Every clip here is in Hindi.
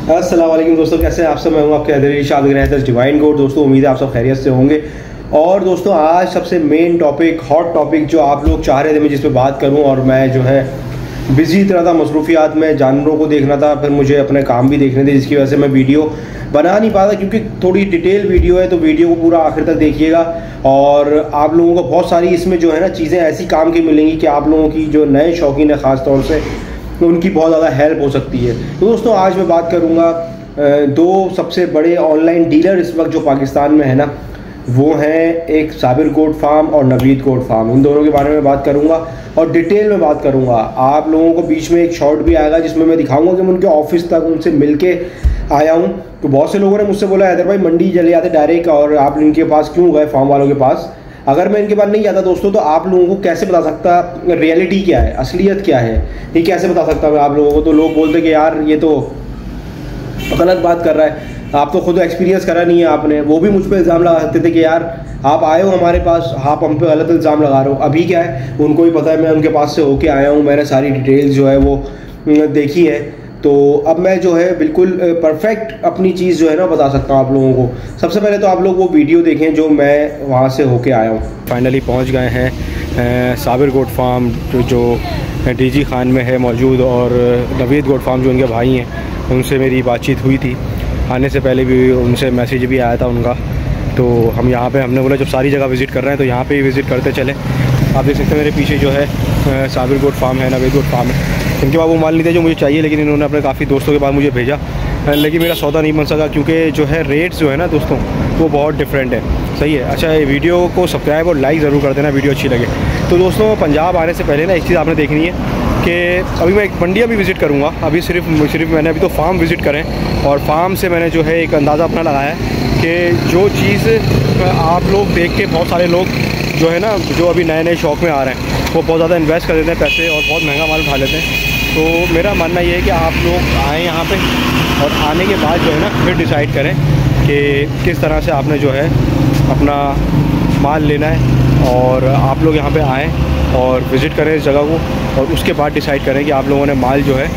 अस्सलाम वालेकुम दोस्तों, कैसे हैं आप सब। मैं हूं आपके हैदर शाह डिवाइन गोड। दोस्तों उम्मीद है आप सब खैरियत से होंगे। और दोस्तों आज सबसे मेन टॉपिक, हॉट टॉपिक जो आप लोग चाह रहे थे मैं जिस पे बात करूं, और मैं जो है बिज़ी इतना था, मसरूफियात में, जानवरों को देखना था, फिर मुझे अपने काम भी देखने थे, जिसकी वजह से मैं वीडियो बना नहीं पाता, क्योंकि थोड़ी डिटेल वीडियो है। तो वीडियो को पूरा आखिर तक देखिएगा और आप लोगों को बहुत सारी इसमें जो है ना चीज़ें ऐसी काम की मिलेंगी कि आप लोगों की जो नए शौकीन है ख़ास तौर से उनकी बहुत ज़्यादा हेल्प हो सकती है। तो दोस्तों आज मैं बात करूँगा दो सबसे बड़े ऑनलाइन डीलर इस वक्त जो पाकिस्तान में है ना, वो हैं एक साबिर गोट फार्म और नवीद गोट फार्म। इन दोनों के बारे में बात करूंगा और डिटेल में बात करूंगा। आप लोगों को बीच में एक शॉर्ट भी आएगा जिसमें मैं दिखाऊंगा कि मैं उनके ऑफिस तक उनसे मिलके आया हूं। तो बहुत से लोगों ने मुझसे बोला हैदर भाई मंडी चले जाते डायरेक्ट, और आप इनके पास क्यों गए फार्म वालों के पास। अगर मैं इनके पास नहीं जाता दोस्तों तो आप लोगों को कैसे बता सकता रियलिटी क्या है, असलियत क्या है, ये कैसे बता सकता मैं आप लोगों को। तो लोग बोलते कि यार ये तो गलत बात कर रहा है, आप तो खुद एक्सपीरियंस करा नहीं है आपने। वो भी मुझ पर इल्ज़ाम लगाते थे कि यार आप आए हो हमारे पास, आप हम पे गलत इल्ज़ाम लगा रहे हो। अभी क्या है, उनको ही पता है मैं उनके पास से होके आया हूँ, मैंने सारी डिटेल्स जो है वो देखी है। तो अब मैं जो है बिल्कुल परफेक्ट अपनी चीज़ जो है ना बता सकता हूँ आप लोगों को। सबसे पहले तो आप लोग वो वीडियो देखें जो मैं वहाँ से होके आया हूँ। फाइनली पहुँच गए हैं साबिर गोट फार्म जो डीजी खान में है मौजूद, और नवीद गोट फार्म जो उनके भाई हैं, उनसे मेरी बातचीत हुई थी। आने से पहले भी उनसे मैसेज भी आया था उनका। तो हम यहाँ पे हमने बोला जब सारी जगह विज़िट कर रहे हैं तो यहाँ पे ही विज़िट करते चले। आप देख सकते हैं मेरे पीछे जो है साबिर गोट फार्म है, नवीद गोट फार्म है। इनके पास वो माल नहीं थे जो मुझे चाहिए, लेकिन इन्होंने अपने काफ़ी दोस्तों के पास मुझे भेजा, लेकिन मेरा सौदा नहीं बन सका क्योंकि जो है रेट्स जो है ना दोस्तों वो बहुत डिफरेंट है। सही है। अच्छा, ये वीडियो को सब्सक्राइब और लाइक ज़रूर कर देना वीडियो अच्छी लगे। तो दोस्तों पंजाब आने से पहले ना एक चीज़ आपने देखनी है कि अभी मैं एक मंडियाँ भी विज़िट करूँगा। अभी सिर्फ मैंने अभी तो फार्म विज़िट करें, और फार्म से मैंने जो है एक अंदाज़ा अपना लगाया है कि जो चीज़ आप लोग देख के बहुत सारे लोग जो है ना जो अभी नए नए शौक़ में आ रहे हैं वो बहुत ज़्यादा इन्वेस्ट कर देते हैं पैसे और बहुत महंगा माल उठा लेते हैं। तो मेरा मानना ये है कि आप लोग आएँ यहाँ पे, और आने के बाद जो है ना फिर डिसाइड करें कि किस तरह से आपने जो है अपना माल लेना है। और आप लोग यहाँ पे आएँ और विज़िट करें इस जगह को, और उसके बाद डिसाइड करें कि आप लोगों ने माल जो है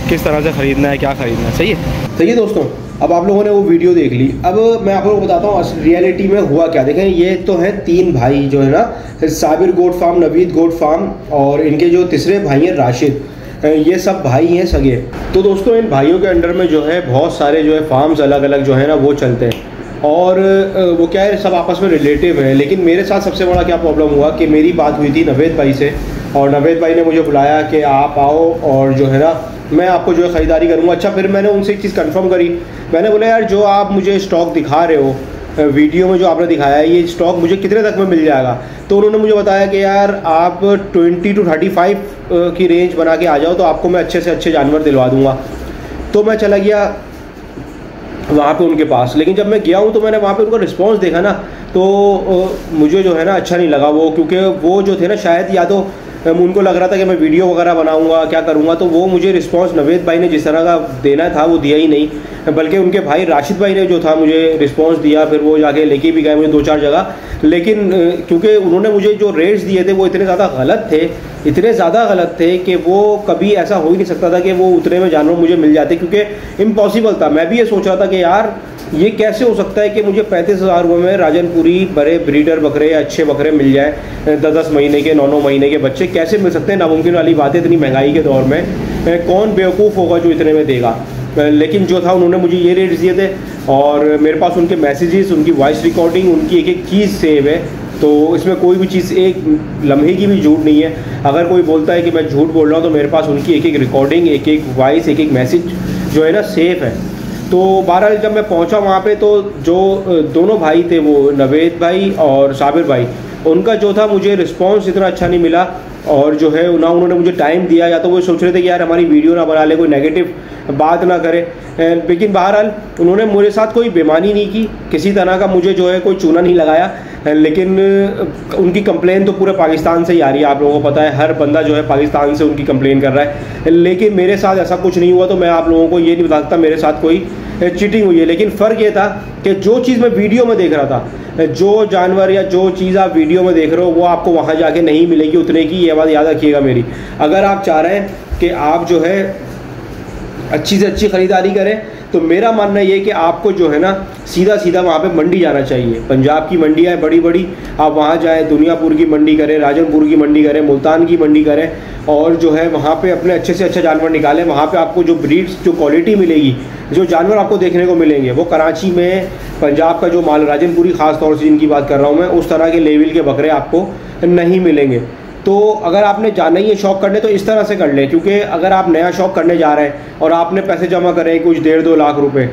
किस तरह से ख़रीदना है, क्या ख़रीदना है। सही है। सही है दोस्तों, अब आप लोगों ने वो वीडियो देख ली। अब मैं आप लोगों को बताता हूँ रियलिटी में हुआ क्या। देखें, ये तो है तीन भाई जो है ना, Sabir goat farm, Naveed goat farm, और इनके जो तीसरे भाई हैं राशिद। ये सब भाई हैं सगे। तो दोस्तों इन भाइयों के अंडर में जो है बहुत सारे जो है फार्म्स अलग अलग जो है ना वो चलते हैं, और वो क्या है सब आपस में रिलेटिव है। लेकिन मेरे साथ सबसे बड़ा क्या प्रॉब्लम हुआ कि मेरी बात हुई थी नवेद भाई से, और नवेद भाई ने मुझे बुलाया कि आप आओ और जो है ना मैं आपको जो है ख़रीदारी करूँगा। अच्छा, फिर मैंने उनसे एक चीज़ कंफर्म करी। मैंने बोला यार जो आप मुझे स्टॉक दिखा रहे हो वीडियो में, जो आपने दिखाया है, ये स्टॉक मुझे कितने तक में मिल जाएगा। तो उन्होंने मुझे बताया कि यार आप 20 to 35 की रेंज बना के आ जाओ तो आपको मैं अच्छे से अच्छे जानवर दिलवा दूँगा। तो मैं चला गया वहाँ पे उनके पास। लेकिन जब मैं गया हूँ तो मैंने वहाँ पे उनका रिस्पांस देखा ना, तो मुझे जो है ना अच्छा नहीं लगा वो, क्योंकि वो जो थे ना शायद या तो उनको लग रहा था कि मैं वीडियो वगैरह बनाऊंगा क्या करूंगा, तो वो मुझे रिस्पांस नवेद भाई ने जिस तरह का देना था वो दिया ही नहीं, बल्कि उनके भाई राशिद भाई ने जो था मुझे रिस्पांस दिया। फिर वो जाके लेके भी गए मुझे 2-4 जगह। लेकिन क्योंकि उन्होंने मुझे जो रेट्स दिए थे वो इतने ज़्यादा गलत थे, इतने ज़्यादा गलत थे कि वो कभी ऐसा हो ही नहीं सकता था कि वो उतने में जानवर मुझे मिल जाते, क्योंकि इम्पॉसिबल था। मैं भी ये सोच रहा था कि यार ये कैसे हो सकता है कि मुझे 35,000 रुपये में राजनपुरी बड़े ब्रीडर बकरे, अच्छे बकरे मिल जाए, 10-10 महीने के, 9-9 महीने के बच्चे कैसे मिल सकते हैं। नामुमकिन वाली बात है इतनी महंगाई के दौर में। कौन बेवकूफ़ होगा जो इतने में देगा। लेकिन जो था उन्होंने मुझे ये रेट्स दिए थे, और मेरे पास उनके मैसेजेस, उनकी वॉइस रिकॉर्डिंग, उनकी एक एक चीज़ सेव है। तो इसमें कोई भी चीज़ एक लम्हे की भी झूठ नहीं है। अगर कोई बोलता है कि मैं झूठ बोल रहा हूँ तो मेरे पास उनकी एक एक रिकॉर्डिंग, एक एक वॉइस, एक एक मैसेज जो है ना सेफ है। तो बहरहाल जब मैं पहुंचा वहाँ पे तो जो दोनों भाई थे वो नवेद भाई और साबिर भाई, उनका जो था मुझे रिस्पांस इतना अच्छा नहीं मिला, और जो है ना उन्होंने मुझे टाइम दिया, या तो वो सोच रहे थे कि यार हमारी वीडियो ना बना ले, कोई नेगेटिव बात ना करे। लेकिन बहरहाल उन्होंने मेरे साथ कोई बेईमानी नहीं की, किसी तरह का मुझे जो है कोई चूना नहीं लगाया। लेकिन उनकी कंप्लेन तो पूरे पाकिस्तान से ही आ रही है, आप लोगों को पता है, हर बंदा जो है पाकिस्तान से उनकी कंप्लेन कर रहा है। लेकिन मेरे साथ ऐसा कुछ नहीं हुआ, तो मैं आप लोगों को ये नहीं बता सकता मेरे साथ कोई चीटिंग हुई है। लेकिन फ़र्क ये था कि जो चीज़ मैं वीडियो में देख रहा था, जो जानवर या जो चीज़ आप वीडियो में देख रहे हो वो आपको वहाँ जाके नहीं मिलेगी उतने की। ये बात याद रखिएगा मेरी। अगर आप चाह रहे हैं कि आप जो है अच्छी से अच्छी ख़रीदारी करें। तो मेरा मानना ये है कि आपको जो है ना सीधा सीधा वहाँ पे मंडी जाना चाहिए। पंजाब की मंडियाँ हैं बड़ी बड़ी, आप वहाँ जाएँ, दुनियापुर की मंडी करें, राजनपुर की मंडी करें, मुल्तान की मंडी करें, और जो है वहाँ पे अपने अच्छे से अच्छा जानवर निकालें। वहाँ पे आपको जो ब्रीड्स, जो क्वालिटी मिलेगी, जो जानवर आपको देखने को मिलेंगे, वो कराची में पंजाब का जो माल, राजनपुरी ख़ास तौर से जिनकी बात कर रहा हूँ मैं, उस तरह के लेवल के बकरे आपको नहीं मिलेंगे। तो अगर आपने जाना ही है शौक़ करने तो इस तरह से कर लें, क्योंकि अगर आप नया शौक़ करने जा रहे हैं और आपने पैसे जमा करे कुछ 1.5-2 लाख रुपए,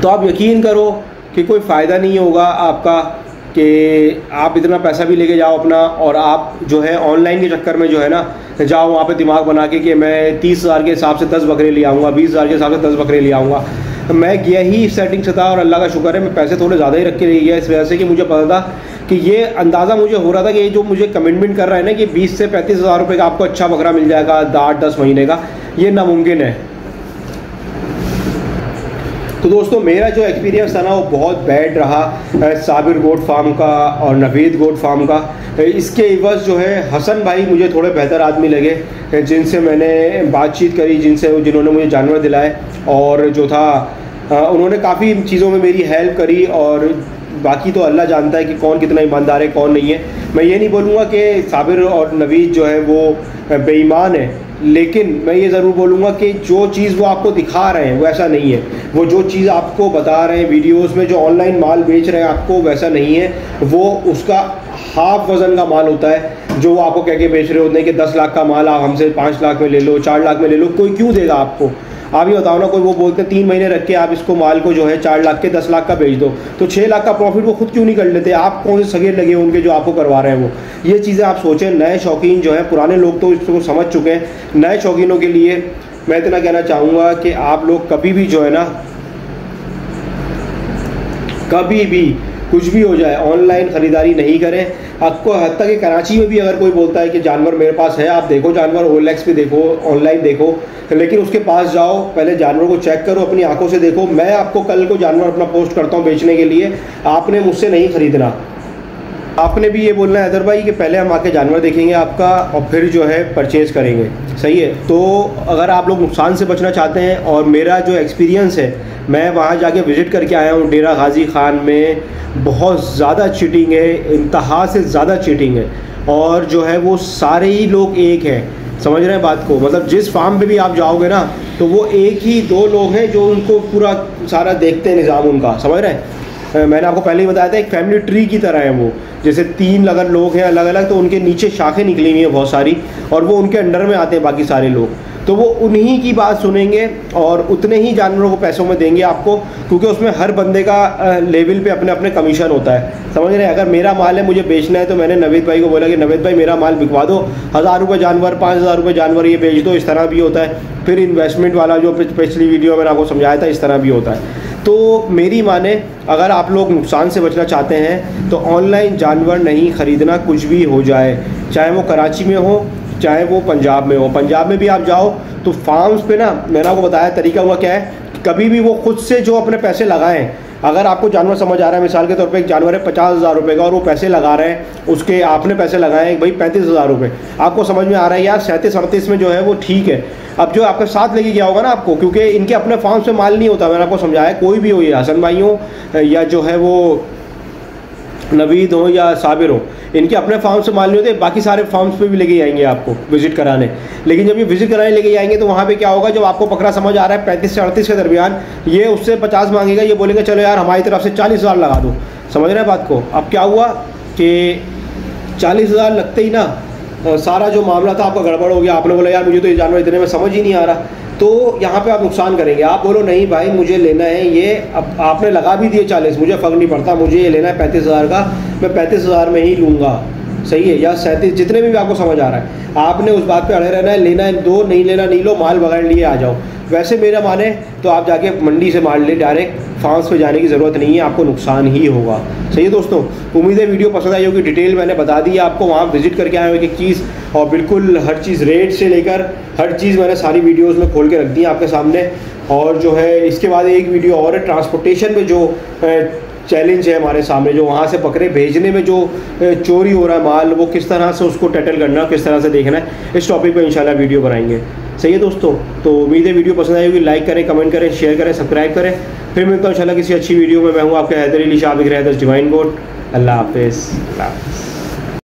तो आप यकीन करो कि कोई फ़ायदा नहीं होगा आपका कि आप इतना पैसा भी लेके जाओ अपना, और आप जो है ऑनलाइन के चक्कर में जो है ना जाओ वहाँ पे दिमाग बना के कि मैं 30,000 के हिसाब से 10 बकरे ले आऊँगा, 20,000 के हिसाब से 10 बकरे ले आऊँगा। मैं गया ही इस सेटिंग से था, और अल्लाह का शुक्र है मैं पैसे थोड़े ज़्यादा ही रख के गया, इस वजह से कि मुझे पता था कि ये अंदाज़ा मुझे हो रहा था कि ये जो मुझे कमिटमेंट कर रहा है ना कि 20 से 35,000 रुपये का आपको अच्छा बकरा मिल जाएगा 8-10 महीने का, ये नामुमकिन है। तो दोस्तों मेरा जो एक्सपीरियंस था ना वो बहुत बैड रहा साबिर गोट फार्म का और नवीद गोट फार्म का। इसके इवज़ जो है हसन भाई मुझे थोड़े बेहतर आदमी लगे, जिनसे मैंने बातचीत करी, जिन्होंने मुझे जानवर दिलाए, और जो था उन्होंने काफ़ी चीज़ों में मेरी हेल्प करी। और बाकी तो अल्लाह जानता है कि कौन कितना ईमानदार है कौन नहीं है। मैं ये नहीं बोलूँगा कि साबिर और नवीद जो है वो बेईमान है, लेकिन मैं ये ज़रूर बोलूँगा कि जो चीज़ वो आपको दिखा रहे हैं वैसा नहीं है। वो जो चीज़ आपको बता रहे हैं वीडियोस में, जो ऑनलाइन माल बेच रहे हैं आपको, वैसा नहीं है। वो उसका हाफ वज़न का माल होता है जो वो आपको कह के बेच रहे होते हैं कि 10 लाख का माल आप हमसे 5 लाख में ले लो, 4 लाख में ले लो। कोई क्यों देगा आपको? आप ये बताओ ना, कोई वो बोलते हैं 3 महीने रख के आप इसको माल को जो है 4 लाख के 10 लाख का बेच दो, तो 6 लाख का प्रॉफिट वो खुद क्यों नहीं कर लेते? आप कौन से सगेर लगे उनके जो आपको करवा रहे हैं वो? ये चीज़ें आप सोचें। नए शौकीन जो हैं, पुराने लोग तो इसको समझ चुके हैं, नए शौकीनों के लिए मैं इतना कहना चाहूँगा कि आप लोग कभी भी जो है ना, कभी भी कुछ भी हो जाए ऑनलाइन ख़रीदारी नहीं करें। आपको हद तक कि कराची में भी अगर कोई बोलता है कि जानवर मेरे पास है, आप देखो जानवर, OLX पे देखो, ऑनलाइन देखो, लेकिन उसके पास जाओ, पहले जानवर को चेक करो, अपनी आंखों से देखो। मैं आपको कल को जानवर अपना पोस्ट करता हूँ बेचने के लिए, आपने मुझसे नहीं ख़रीदना। आपने भी ये बोलना है अदर भाई कि पहले हम आके जानवर देखेंगे आपका और फिर जो है परचेज़ करेंगे। सही है। तो अगर आप लोग नुकसान से बचना चाहते हैं, और मेरा जो एक्सपीरियंस है, मैं वहाँ जाके विज़िट करके आया हूँ डेरा गाजी खान में, बहुत ज़्यादा चीटिंग है, इंतहा से ज़्यादा चीटिंग है। और जो है वो सारे ही लोग एक हैं, समझ रहे हैं बात को? मतलब जिस फार्म पे भी आप जाओगे ना तो वो एक ही 2 लोग हैं जो उनको पूरा सारा देखते हैं निज़ाम उनका, समझ रहे हैं? मैंने आपको पहले ही बताया था, एक फैमिली ट्री की तरह है वो। जैसे 3 अगर लोग हैं अलग अलग, तो उनके नीचे शाखें निकली हुई हैं बहुत सारी, और वो उनके अंडर में आते हैं बाकी सारे लोग। तो वो उन्हीं की बात सुनेंगे और उतने ही जानवरों को पैसों में देंगे आपको, क्योंकि उसमें हर बंदे का लेवल पे अपने अपने कमीशन होता है, समझ रहे हैं? अगर मेरा माल है, मुझे बेचना है, तो मैंने नवीद भाई को बोला कि नवीद भाई मेरा माल बिकवा दो, 1000 रुपये जानवर, 5000 रुपये जानवर ये बेच दो। इस तरह भी होता है। फिर इन्वेस्टमेंट वाला जो पिछली वीडियो मैंने आपको समझाया था, इस तरह भी होता है। तो मेरी माने, अगर आप लोग नुकसान से बचना चाहते हैं तो ऑनलाइन जानवर नहीं ख़रीदना, कुछ भी हो जाए, चाहे वो कराची में हो चाहे वो पंजाब में हो। पंजाब में भी आप जाओ तो फार्म्स पे ना, मैंने आपको बताया तरीका हुआ क्या है, कभी भी वो खुद से जो अपने पैसे लगाएं। अगर आपको जानवर समझ आ रहा है, मिसाल के तौर पे एक जानवर है 50,000 रुपये का और वो पैसे लगा रहे हैं, उसके आपने पैसे लगाए भाई 35,000 रुपये, आपको समझ में आ रहा है यार 37-38 में जो है वो ठीक है। अब जो आपके साथ लेके गया होगा ना आपको, क्योंकि इनके अपने फार्म से माल नहीं होता, मैंने आपको समझाया, कोई भी हो, ये हसन भाई हो या जो है वो नवीद हो या साबिर हो, इनके अपने फार्म से माल नहीं होते, बाकी सारे फार्म्स पे भी लेके जाएंगे आपको विजिट कराने। लेकिन जब ये विजिट कराने लेके जाएंगे तो वहाँ पे क्या होगा, जब आपको बकरा समझ आ रहा है 35 से 38 के दरमियान, ये उससे 50 मांगेगा, ये बोलेंगे चलो यार हमारी तरफ से 40,000 लगा दो। समझ रहे हैं बात को? अब क्या हुआ कि 40,000 लगते ही ना सारा जो मामला था आपका गड़बड़ हो गया। आपने बोला यार मुझे तो ये जानवर इतने में समझ ही नहीं आ रहा, तो यहाँ पे आप नुकसान करेंगे। आप बोलो नहीं भाई मुझे लेना है ये, अब आपने लगा भी दिए 40, मुझे फ़र्क नहीं पड़ता, मुझे ये लेना है 35,000 का, मैं 35,000 में ही लूँगा, सही है, या 37, जितने भी आपको समझ आ रहा है, आपने उस बात पे अड़े रहना है। लेना है दो, नहीं लेना नहीं लो, माल बगैर लिए आ जाओ। वैसे मेरा माने तो आप जाके मंडी से माल ले, डायरेक्ट फार्म्स पे जाने की ज़रूरत नहीं है, आपको नुकसान ही होगा। सही है दोस्तों, उम्मीद है वीडियो पसंद आई होगी। डिटेल मैंने बता दी है आपको, वहाँ विजिट करके आए हो एक चीज़, और बिल्कुल हर चीज़ रेट से लेकर हर चीज़ मैंने सारी वीडियोज़ में खोल के रख दी है आपके सामने। और जो है इसके बाद एक वीडियो और है, ट्रांसपोर्टेशन में जो चैलेंज है हमारे सामने, जो वहाँ से बकरे भेजने में जो चोरी हो रहा है माल, वो किस तरह से उसको टैटल करना है, किस तरह से देखना है, इस टॉपिक पे इंशाल्लाह वीडियो बनाएंगे। सही है दोस्तों। तो उम्मीद है वीडियो पसंद आई होगी। लाइक करें, कमेंट करें, शेयर करें, सब्सक्राइब करें। फिर मिलता हूँ इंशाल्लाह किसी अच्छी वीडियो में। मैं हूँ आपका हैदर अली शाह, हैदर डिवाइन गोड। अल्लाह हाफिज़।